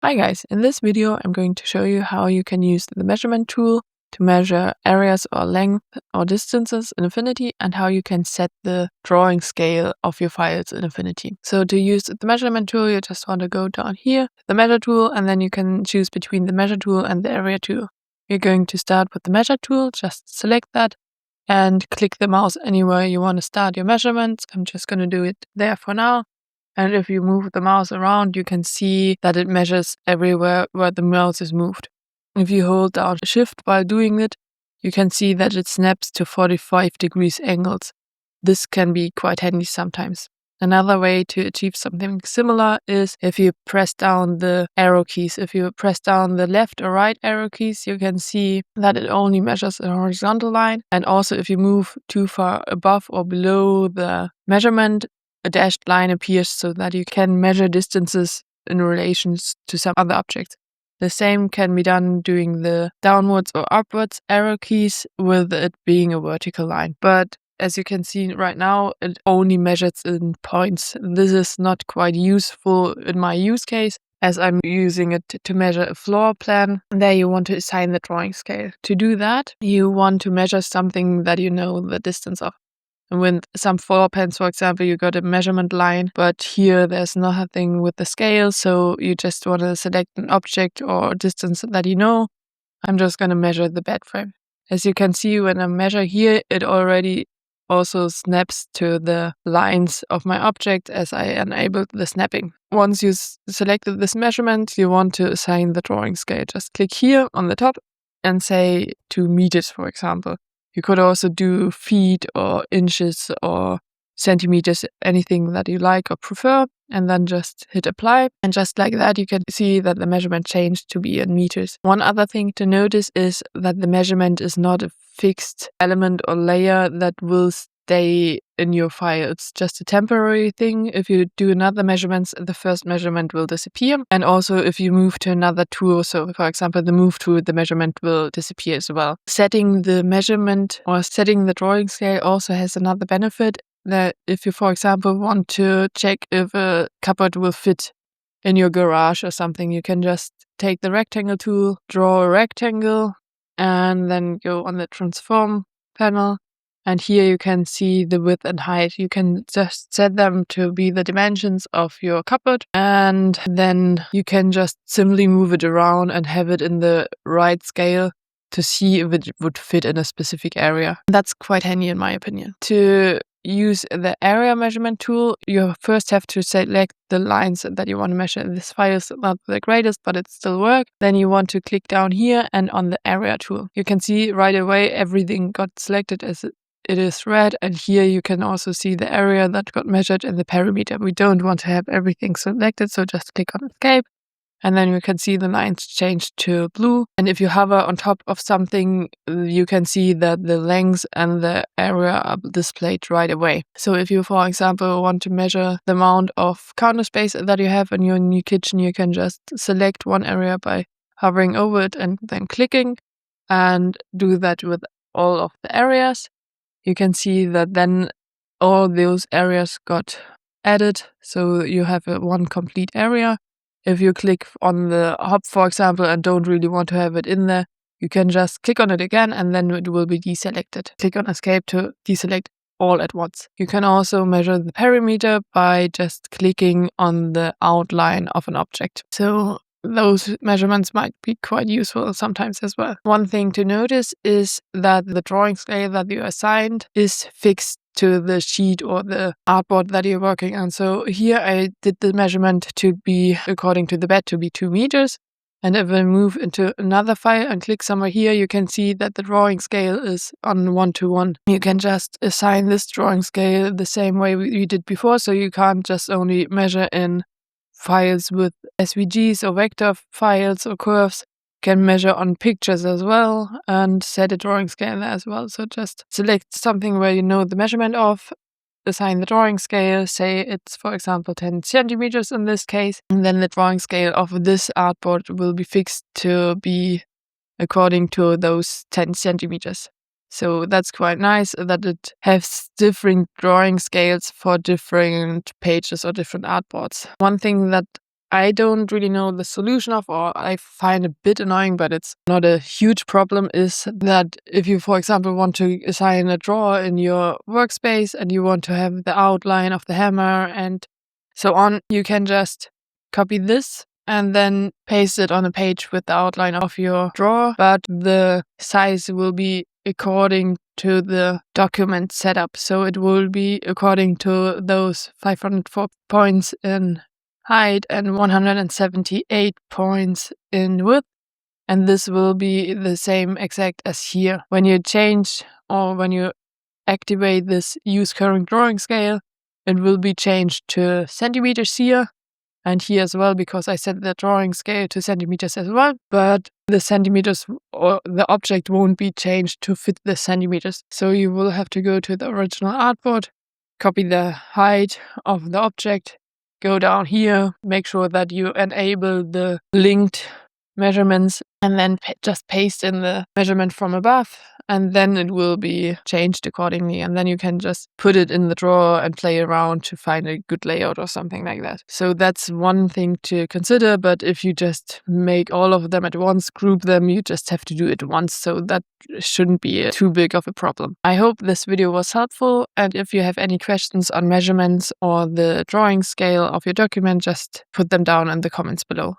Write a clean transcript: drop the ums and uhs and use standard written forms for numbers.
Hi guys, in this video I'm going to show you how you can use the measurement tool to measure areas or length or distances in Affinity and how you can set the drawing scale of your files in Affinity. So to use the measurement tool, you just want to go down here, the measure tool, and then you can choose between the measure tool and the area tool. You're going to start with the measure tool, just select that and click the mouse anywhere you want to start your measurements. I'm just going to do it there for now. And if you move the mouse around, you can see that it measures everywhere where the mouse is moved. If you hold down Shift while doing it, you can see that it snaps to 45 degrees angles. This can be quite handy sometimes. Another way to achieve something similar is if you press down the arrow keys. If you press down the left or right arrow keys, you can see that it only measures a horizontal line. And also if you move too far above or below the measurement, a dashed line appears so that you can measure distances in relation to some other objects. The same can be done doing the downwards or upwards arrow keys with it being a vertical line. But as you can see right now, it only measures in points. This is not quite useful in my use case, as I'm using it to measure a floor plan. There you want to assign the drawing scale. To do that, you want to measure something that you know the distance of. And with some floor plans, for example, you got a measurement line, but here there's nothing with the scale, so you just want to select an object or distance that you know. I'm just going to measure the bed frame. As you can see, when I measure here, it already also snaps to the lines of my object as I enabled the snapping. Once you selected this measurement, you want to assign the drawing scale. Just click here on the top and say 2 meters, for example. You could also do feet or inches or centimeters, anything that you like or prefer, and then just hit apply. And just like that, you can see that the measurement changed to be in meters. One other thing to notice is that the measurement is not a fixed element or layer that will stay in your file. It's just a temporary thing. If you do another measurement, the first measurement will disappear. And also if you move to another tool, so for example, the move tool, the measurement will disappear as well. Setting the measurement or setting the drawing scale also has another benefit, that if you, for example, want to check if a cupboard will fit in your garage or something, you can just take the rectangle tool, draw a rectangle, and then go on the transform panel. And here you can see the width and height. You can just set them to be the dimensions of your cupboard. And then you can just simply move it around and have it in the right scale to see if it would fit in a specific area. That's quite handy in my opinion. To use the area measurement tool, you first have to select the lines that you want to measure. This file is not the greatest, but it still works. Then you want to click down here and on the area tool. You can see right away everything got selected as it is red, and here you can also see the area that got measured in the perimeter. We don't want to have everything selected, so just click on escape. And then you can see the lines change to blue. And if you hover on top of something, you can see that the length and the area are displayed right away. So if you, for example, want to measure the amount of counter space that you have in your new kitchen, you can just select one area by hovering over it and then clicking, and do that with all of the areas. You can see that then all those areas got added. So you have one complete area. If you click on the hub, for example, and don't really want to have it in there, you can just click on it again and then it will be deselected. Click on escape to deselect all at once. You can also measure the perimeter by just clicking on the outline of an object. So those measurements might be quite useful sometimes as well. One thing to notice is that the drawing scale that you assigned is fixed to the sheet or the artboard that you're working on. So here I did the measurement to be, according to the bed, to be 2 meters. And if I move into another file and click somewhere here, you can see that the drawing scale is on 1:1. You can just assign this drawing scale the same way we did before. So you can't just only measure in files with SVGs or vector files or curves. Can measure on pictures as well and set a drawing scale there as well. So just select something where you know the measurement of, assign the drawing scale, say it's, for example, 10 centimeters in this case, and then the drawing scale of this artboard will be fixed to be according to those 10 centimeters. So that's quite nice that it has different drawing scales for different pages or different artboards. One thing that I don't really know the solution of, or I find a bit annoying, but it's not a huge problem, is that if you, for example, want to assign a drawer in your workspace and you want to have the outline of the hammer and so on, you can just copy this and then paste it on a page with the outline of your drawer, but the size will be according to the document setup. So it will be according to those 504 points in height and 178 points in width, and this will be the same exact as here. When you change or when you activate this use current drawing scale, it will be changed to centimeters here and here as well, because I set the drawing scale to centimeters as well, but the centimeters or the object won't be changed to fit the centimeters. So you will have to go to the original artboard, copy the height of the object, go down here, make sure that you enable the linked measurements, and then just paste in the measurement from above, and then it will be changed accordingly, and then you can just put it in the drawer and play around to find a good layout or something like that. So that's one thing to consider, but if you just make all of them at once, group them, you just have to do it once, so that shouldn't be too big of a problem. I hope this video was helpful, and if you have any questions on measurements or the drawing scale of your document, just put them down in the comments below.